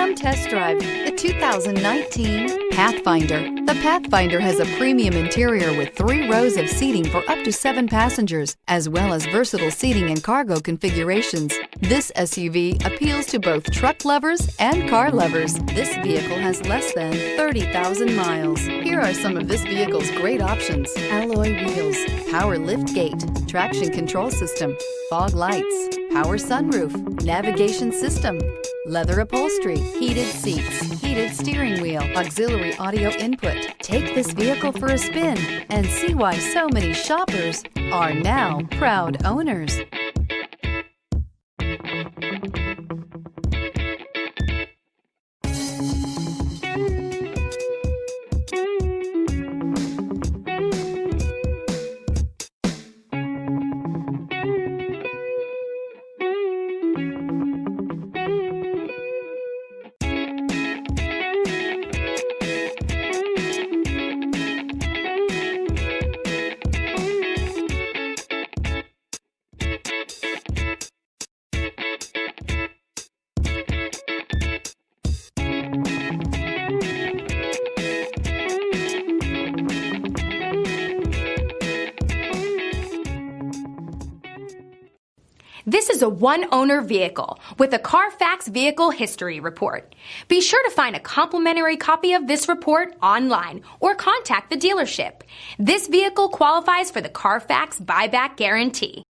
Come test drive the 2019 Pathfinder. The Pathfinder has a premium interior with 3 rows of seating for up to 7 passengers, as well as versatile seating and cargo configurations. This SUV appeals to both truck lovers and car lovers. This vehicle has less than 30,000 miles. Here are some of this vehicle's great options: alloy wheels, power lift gate, traction control system, fog lights, power sunroof, navigation system, leather upholstery, heated seats, heated steering wheel, auxiliary audio input. Take this vehicle for a spin and see why so many shoppers are now proud owners. This is a one-owner vehicle with a Carfax Vehicle History Report. Be sure to find a complimentary copy of this report online or contact the dealership. This vehicle qualifies for the Carfax Buyback Guarantee.